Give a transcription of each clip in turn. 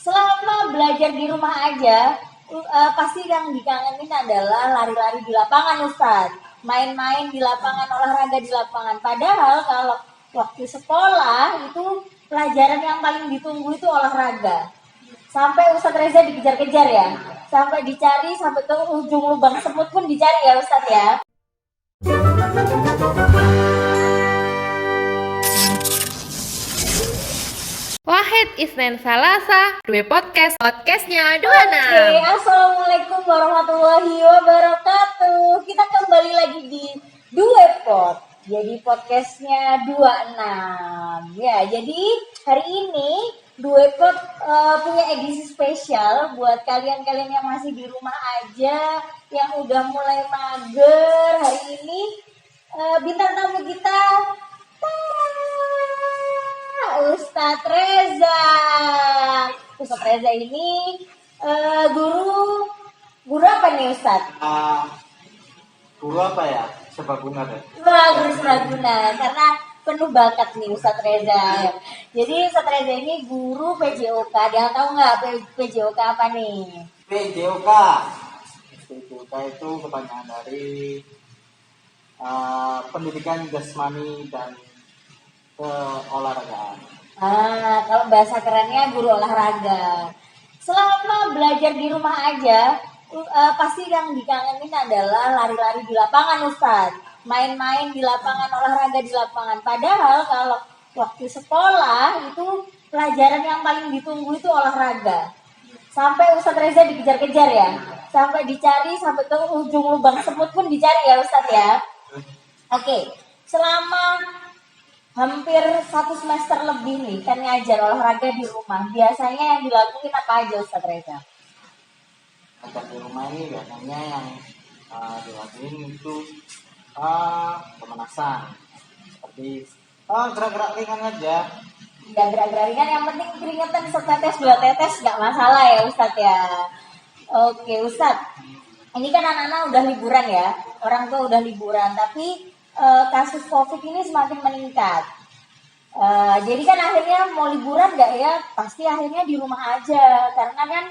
Selama belajar di rumah aja, pasti yang dikangenin adalah lari-lari di lapangan, Ustadz. Main-main di lapangan, olahraga di lapangan. Padahal kalau waktu sekolah itu pelajaran yang paling ditunggu itu olahraga. Sampai Ustadz Reza dikejar-kejar ya. Sampai dicari, sampai ke ujung lubang semut pun dicari ya Ustadz ya. Wahid Isnen Salasa, dua podcastnya Oke, assalamualaikum warahmatullahi wabarakatuh. Kita kembali lagi di Duepod. Jadi podcastnya 26. Ya, jadi hari ini Duepod punya edisi spesial buat kalian-kalian yang masih di rumah aja, yang udah mulai mager. Hari ini bintang tamu kita Ustadz Reza. Ustadz Reza ini guru apa nih Ustadz? Guru apa ya? Serbaguna deh. Wah, guru serbaguna karena penuh bakat nih Ustadz Reza. Jadi Ustadz Reza ini guru PJOK. Dia tahu nggak PJOK apa nih? PJOK itu kepanjangan dari pendidikan jasmani dan keolahragaan. Kalau bahasa kerennya guru olahraga. Selama belajar di rumah aja, pasti yang dikangenin adalah lari-lari di lapangan, Ustadz. Main-main di lapangan, olahraga di lapangan. Padahal kalau waktu sekolah itu pelajaran yang paling ditunggu itu olahraga. Sampai Ustadz Reza dikejar-kejar ya. Sampai dicari, sampai ke ujung lubang semut pun dicari ya Ustadz ya. Oke, selama hampir 1 semester lebih nih kan ngajar olahraga di rumah. Biasanya yang dilakuin apa aja Ustadz Reza? Ngajar di rumah ini biasanya yang dilakuin itu pemanasan. Seperti gerak-gerak ringan aja. Ya gerak-gerak ringan, yang penting keringetan setetes 2 tetes nggak masalah ya Ustadz ya. Oke Ustadz, ini kan anak-anak udah liburan ya. Orang tua udah liburan, tapi kasus COVID ini semakin meningkat. Jadi kan akhirnya mau liburan nggak ya? Pasti akhirnya di rumah aja. Karena kan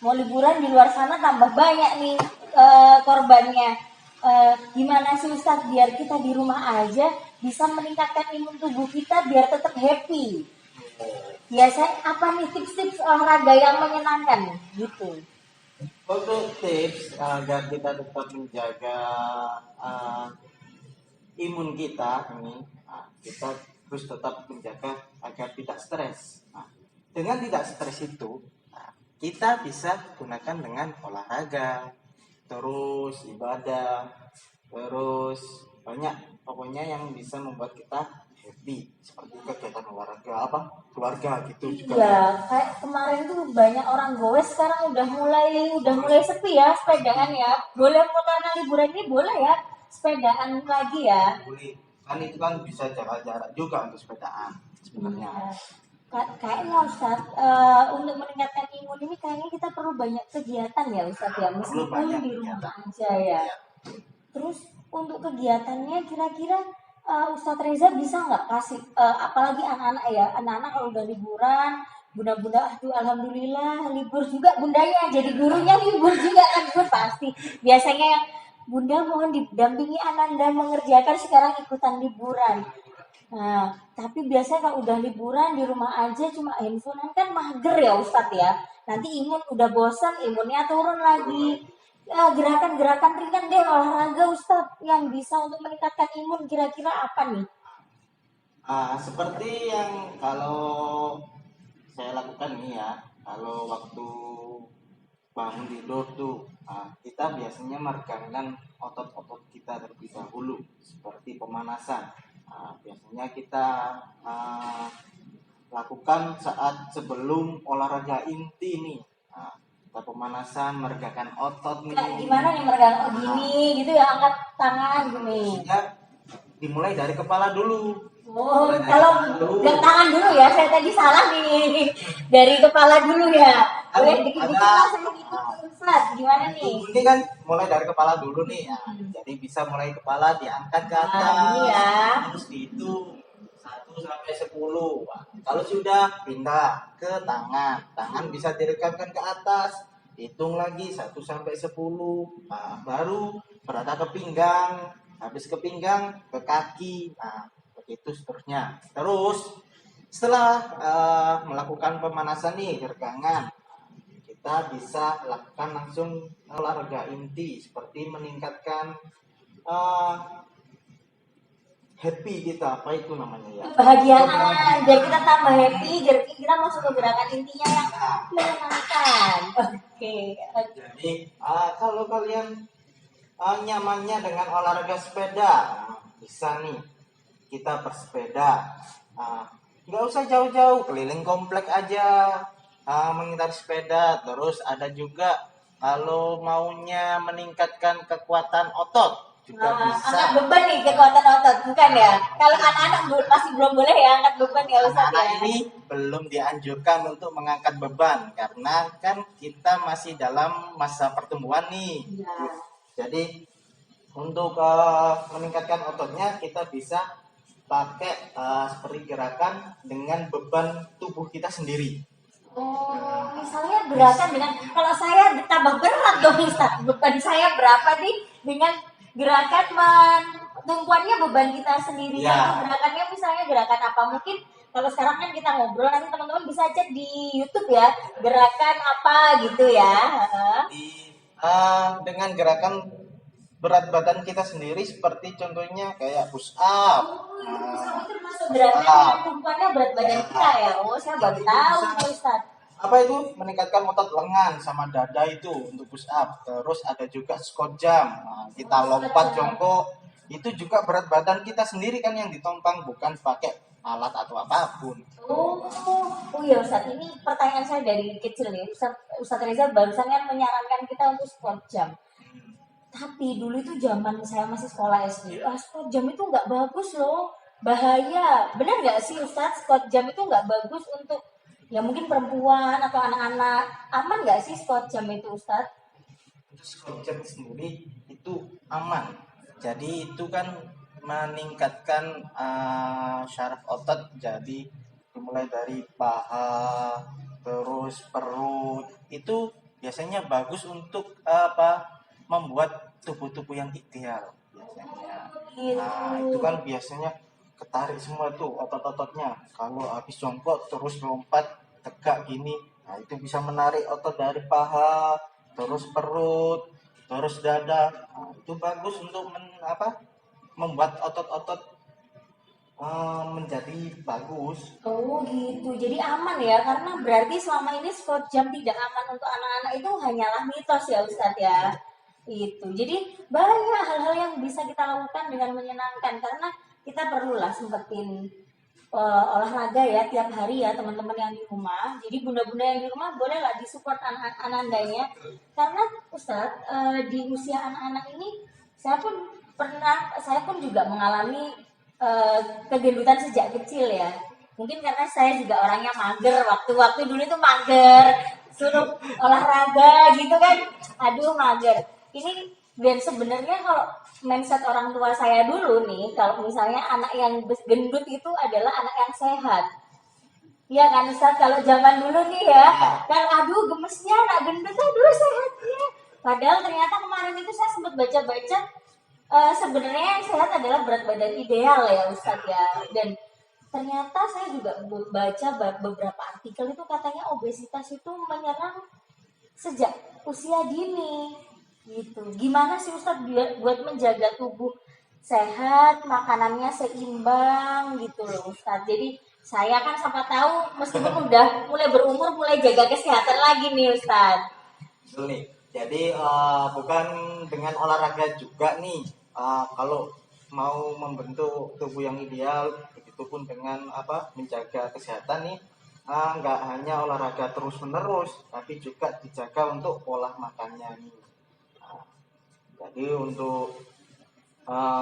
mau liburan di luar sana tambah banyak nih korbannya. Gimana sih Ustadz biar kita di rumah aja bisa meningkatkan imun tubuh kita biar tetap happy? Biasanya apa nih tips-tips olahraga yang menyenangkan gitu? Untuk tips agar kita tetap menjaga imun kita ini, kita harus tetap menjaga agar tidak stres. Dengan tidak stres itu, kita bisa gunakan dengan olahraga, terus ibadah, terus banyak pokoknya yang bisa membuat kita happy, seperti kegiatan olahraga keluarga gitu juga. Ya, kayak kemarin tuh banyak orang goes, sekarang udah mulai sepi ya sepedaan ya. Boleh karena liburan ini boleh ya sepedaan lagi ya. Boleh. Kan itu kan bisa jarak-jarak juga untuk sepedaan sebenarnya. Kayaknya Ustadz, untuk meningkatkan imun ini kayaknya kita perlu banyak kegiatan ya Ustadz ya, meskipun di rumah aja ya. Terus untuk kegiatannya kira-kira Ustadz Reza bisa nggak kasih, apalagi anak-anak ya, anak-anak kalau udah liburan, bunda-bunda, aduh alhamdulillah libur juga bundanya, jadi gurunya libur juga kan, libur pasti. Biasanya yang bunda mohon didampingi ananda mengerjakan, sekarang ikutan liburan. Nah, tapi biasanya kalau udah liburan di rumah aja cuma handphonean kan mager ya Ustadz ya. Nanti imun udah bosan, imunnya turun lagi. Ya, gerakan-gerakan ringan deh olahraga Ustadz yang bisa untuk meningkatkan imun kira-kira apa nih? Seperti yang kalau saya lakukan nih ya, kalau waktu bangun tidur tuh, kita biasanya meregangkan otot-otot kita terlebih dahulu, seperti pemanasan. Biasanya kita lakukan saat sebelum olahraga inti nih. Kita pemanasan, meregangkan otot nih. Gimana nih meregangkan gini gitu ya, angkat tangan gini. Ya, dimulai dari kepala dulu. Oh, kalau tangan dulu ya, saya tadi salah nih. Dari kepala dulu ya. Boleh dikit-dikit lah saya gitu, Ustaz. Gimana nih? Ini kan mulai dari kepala dulu nih ya. Jadi bisa mulai kepala diangkat ke atas. Iya. Terus dihitung 1, 1 sampai 10. Nah, kalau sudah pindah ke tangan. Tangan bisa direkamkan ke atas. Hitung lagi 1 sampai 10. Nah, baru berada ke pinggang. Habis ke pinggang ke kaki. Nah, begitu seterusnya. Terus setelah melakukan pemanasan nih regangan, kita bisa lakukan langsung olahraga inti seperti meningkatkan happy kita, apa itu namanya ya? Kebahagiaan, biar kita tambah happy, biar kita masuk ke gerakan intinya yang menyenangkan. Oke. Jadi kalau kalian nyamannya dengan olahraga sepeda, bisa nih kita bersepeda. Nggak usah jauh-jauh, keliling komplek aja, mengitari sepeda. Terus ada juga kalau maunya meningkatkan kekuatan otot juga bisa. Angkat beban nih, kekuatan otot, bukan ya? Kalau anak-anak masih belum boleh ya angkat beban ya Ustaz Anak ya? ini belum dianjurkan untuk mengangkat beban karena kan kita masih dalam masa pertumbuhan nih. Ya. Jadi untuk meningkatkan ototnya kita bisa pakai seperti gerakan dengan beban tubuh kita sendiri. Oh, misalnya gerakan dengan, kalau saya ditambah berat dong Ustaz, beban saya berapa nih dengan gerakan tumpuannya beban kita sendiri. Ya. Itu gerakannya misalnya gerakan apa? Mungkin kalau sekarang kan kita ngobrol, nanti teman-teman bisa cek di YouTube ya, gerakan apa gitu ya. Dengan gerakan berat badan kita sendiri seperti contohnya kayak push up. Itu termasuk gerakan yang tumpuannya berat badan kita ya. Oh, saya baru tahu nih Ustaz. Apa itu? Meningkatkan otot lengan sama dada itu untuk push up. Terus ada juga squat jump. Kita lompat jongkok. Itu juga berat badan kita sendiri kan yang ditompang, bukan pakai alat atau apapun. Oh iya Ustaz, ini pertanyaan saya dari kecil nih. Ustaz Reza barusan kan menyarankan kita untuk squat jump. Tapi dulu itu zaman saya masih sekolah SD, squat jump itu nggak bagus loh, bahaya. Benar nggak sih Ustaz, squat jump itu nggak bagus untuk ya mungkin perempuan atau anak-anak? Aman nggak sih squat jump itu Ustaz? Untuk squat jump sendiri itu aman. Jadi itu kan meningkatkan syaraf otot, jadi dimulai dari paha, terus perut. Itu biasanya bagus untuk membuat tubuh-tubuh yang ideal biasanya. Nah, itu kan biasanya ketarik semua tuh otot-ototnya. Kalau habis jongkok terus lompat tegak gini, nah itu bisa menarik otot dari paha, terus perut, terus dada. Nah, itu bagus untuk membuat otot-otot menjadi bagus. Oh gitu, jadi aman ya, karena berarti selama ini squat jump tidak aman untuk anak-anak itu hanyalah mitos ya Ustadz ya. Itu, jadi banyak hal-hal yang bisa kita lakukan dengan menyenangkan, karena kita perlulah sempetin olahraga ya tiap hari ya teman-teman yang di rumah. Jadi bunda-bunda yang di rumah bolehlah disupport anak-anaknya, karena Ustadz di usia anak-anak ini saya pun juga mengalami kegendutan sejak kecil ya. Mungkin karena saya juga orangnya mager, waktu-waktu dulu itu mager, suruh olahraga gitu kan, aduh mager. Ini dan sebenarnya kalau mindset orang tua saya dulu nih, kalau misalnya anak yang gendut itu adalah anak yang sehat. Iya kan Ustaz, kalau zaman dulu nih ya, kan aduh gemesnya anak gendut, aduh sehatnya. Padahal ternyata kemarin itu saya sempat baca-baca, sebenarnya yang sehat adalah berat badan ideal ya Ustadz ya. Dan ternyata saya juga baca beberapa artikel itu katanya obesitas itu menyerang sejak usia dini gitu. Gimana sih Ustadz buat menjaga tubuh sehat, makanannya seimbang gitu loh Ustadz. Jadi saya kan siapa tahu meskipun udah mulai berumur mulai jaga kesehatan lagi nih Ustadz. Betul. Jadi bukan dengan olahraga juga nih. Kalau mau membentuk tubuh yang ideal, begitupun dengan menjaga kesehatan nih, nggak hanya olahraga terus menerus, tapi juga dijaga untuk pola makannya nih. Jadi untuk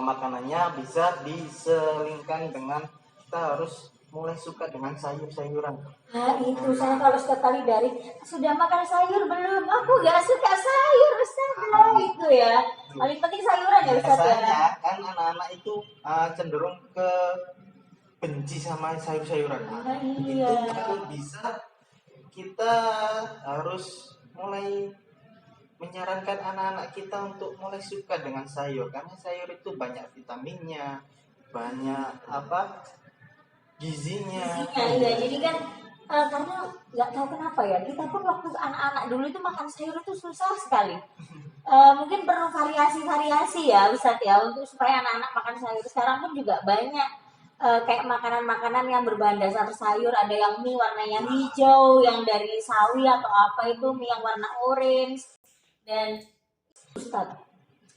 makanannya bisa diselingkan dengan kita harus mulai suka dengan sayur-sayuran. Nah itu saya kalau sekali dari sudah makan sayur belum? Aku gak suka sayur Ustaz. Itu ya. Paling penting sayuran ya Ustaz ya. Biasanya kan anak-anak itu cenderung ke benci sama sayur-sayuran. Nah, Itu iya. kalau bisa kita harus mulai menyarankan anak-anak kita untuk mulai suka dengan sayur, karena sayur itu banyak vitaminnya, banyak gizinya. Isinya iya, jadi kan karena nggak tahu kenapa ya, kita pun waktu anak-anak dulu itu makan sayur itu susah sekali. Mungkin perlu variasi-variasi ya Ustadz ya, untuk supaya anak-anak makan sayur. Sekarang pun juga banyak kayak makanan-makanan yang berbahan dasar sayur, ada yang mie warnanya hijau, yang dari sawi atau apa itu, mie yang warna orange. Dan Ustadz,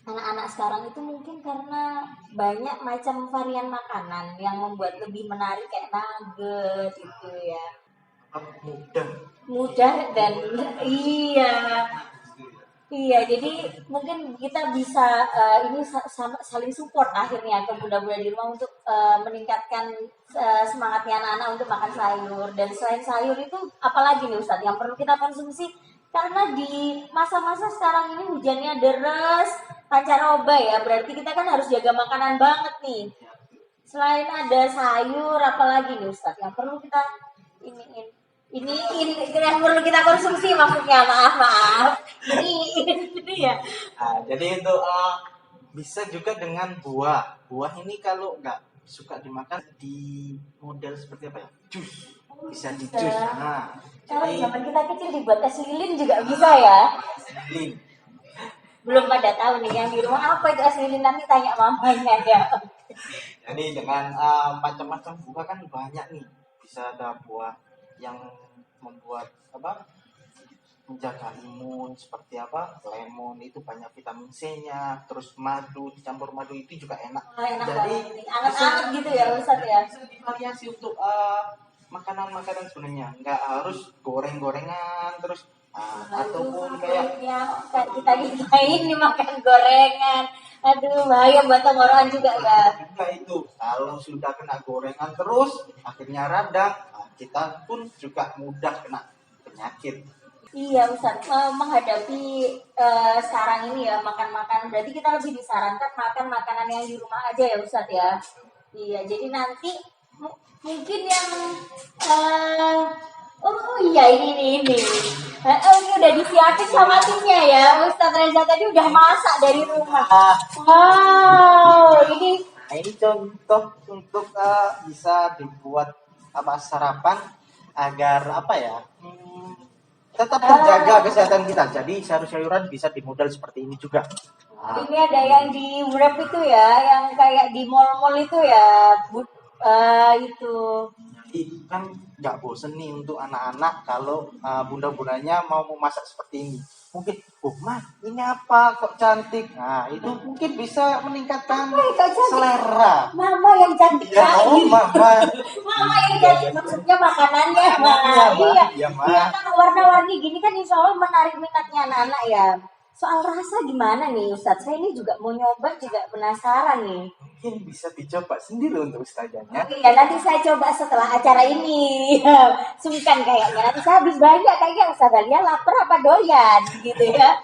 anak-anak sekarang itu mungkin karena banyak macam varian makanan yang membuat lebih menarik kayak nugget gitu ya. Mudah. Mudah dan iya. Iya, jadi mungkin kita bisa ini saling support akhirnya ke bunda-bunda di rumah untuk meningkatkan semangatnya anak-anak untuk makan sayur. Dan selain sayur itu apalagi nih Ustadz yang perlu kita konsumsi, karena di masa-masa sekarang ini hujannya deras, pancaroba ya, berarti kita kan harus jaga makanan banget nih. Selain ada sayur, apalagi nih Ustadz yang perlu kita ini ini yang perlu kita konsumsi, maksudnya maaf ini ya. Jadi itu bisa juga dengan buah ini kalau nggak suka dimakan di model seperti apa ya, jus, bisa di jus. Kalau Jadi zaman kita kecil dibuat es lilin juga bisa ya. lilin. Belum pada tahu nih yang di rumah apa itu es lilin, nanti tanya mamanya ya. Jadi dengan macam-macam buah kan banyak nih, bisa ada buah yang membuat menjaga imun seperti lemon, itu banyak vitamin C-nya, terus madu, dicampur madu itu juga enak. Enak Jadi banget nih, anget-anget gitu ya Ustadz ya. bisa divariasi untuk makanan-makanan sebenarnya, nggak harus goreng-gorengan terus ataupun kayak kita ini makan gorengan, aduh bahaya buat tenggorokan juga ya. juga itu kalau sudah kena gorengan terus akhirnya radang, kita pun juga mudah kena penyakit. Iya Ustaz, menghadapi sekarang ini ya makan-makan, berarti kita lebih disarankan makan makanan yang di rumah aja ya Ustaz ya. Iya, jadi nanti mungkin yang oh iya ini. Ini udah disiapin sama timnya ya, Ustaz Reza tadi udah masak dari rumah. Wow, ini Ini contoh untuk bisa dibuat sarapan agar tetap menjaga kesehatan kita. Jadi sayur-sayuran bisa dimodal seperti ini juga. ini ada yang di wrap itu ya, yang kayak di mall-mall itu ya, itu. Jadi kan nggak bosen nih untuk anak-anak kalau bunda-bundanya mau memasak seperti ini. Mungkin, Ma, ini apa kok cantik? Nah, itu mungkin bisa meningkatkan selera. Mama yang cantik Ya, lagi. Mama. Mama yang cantik, maksudnya makanannya, Ma. Makanannya, Ma. Iya. Iya, Ma. Iya kan warna-warni gini kan insya Allah menarik minatnya anak-anak ya. Soal rasa gimana nih Ustadz? Saya ini juga mau nyoba, juga penasaran nih. Mungkin bisa dicoba sendiri untuk ustazahnya. Iya, nanti saya coba setelah acara ini. Sungkan kayaknya. Nanti saya habis banyak kayaknya Ustazahnya lapar apa doyan gitu ya.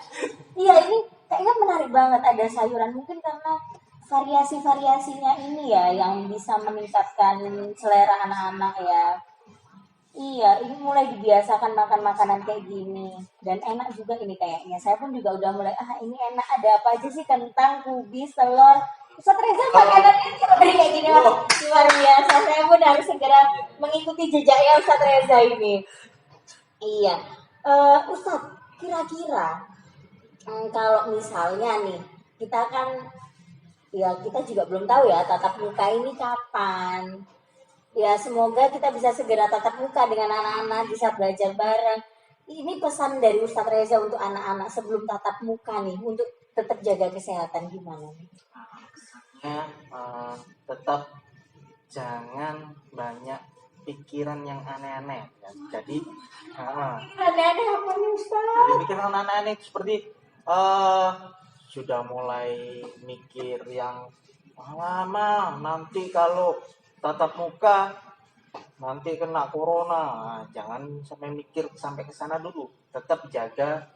Iya, ini kayaknya menarik banget, ada sayuran. Mungkin karena variasi-variasinya ini ya yang bisa meningkatkan selera anak-anak ya. Iya, ini mulai dibiasakan makan makanan kayak gini. Dan enak juga ini kayaknya. Saya pun juga udah mulai, ini enak, ada apa aja sih, kentang, kubis, telur. Ustadz Reza makanannya seperti kayak gini, luar biasa. Saya pun harus segera mengikuti jejaknya Ustadz Reza ini. Iya. Ustadz, kira-kira kalau misalnya nih, kita kan, ya kita juga belum tahu ya tatap muka ini kapan. Ya semoga kita bisa segera tatap muka dengan anak-anak, bisa belajar bareng. Ini pesan dari Ustadz Reza untuk anak-anak sebelum tatap muka nih, untuk tetap jaga kesehatan gimana nih? Tetap jangan banyak pikiran yang aneh-aneh. Jadi Aneh-aneh apa nih Ustadz? jadi pikiran aneh-aneh seperti sudah mulai mikir yang lama, nanti kalau tatap muka nanti kena corona. Jangan sampai mikir sampai ke sana dulu. Tetap jaga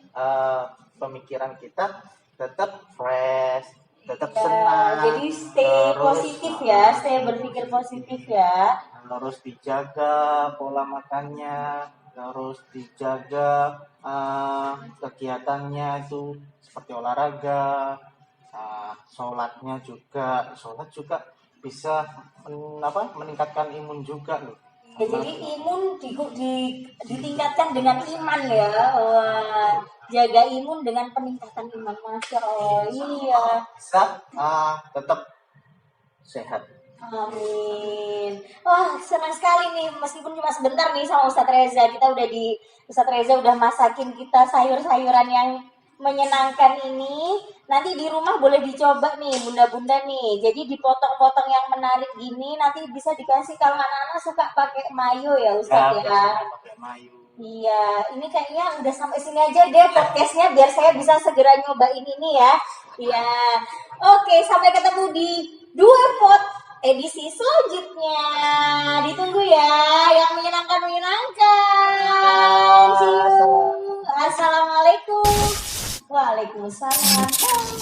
pemikiran kita, tetap fresh, tetap Ya, senang. jadi stay Terus, positif ya, stay berpikir positif ya. Terus dijaga pola makannya, terus dijaga kegiatannya itu seperti olahraga, sholat juga bisa meningkatkan imun juga loh. Ya, jadi imun ditingkatkan dengan iman ya. Wah, jaga imun dengan peningkatan iman, masya Allah. Iya, Bisa tetap sehat. amin. Wah, senang sekali nih, meskipun cuma sebentar nih sama Ustadz Reza. Ustadz Reza udah masakin kita sayur-sayuran yang menyenangkan ini. Nanti di rumah boleh dicoba nih, bunda-bunda nih. Jadi dipotong-potong yang menarik gini, nanti bisa dikasih kalau anak-anak suka pakai mayo ya Ustadz ya. Biasanya pakai mayu. Iya, ini kayaknya udah sampai sini aja deh podcastnya biar saya bisa segera nyobain ini ya. Iya, oke, sampai ketemu di dua pot edisi selanjutnya. Ditunggu ya, yang menyenangkan. See you. Assalamualaikum. Waalaikumsalam.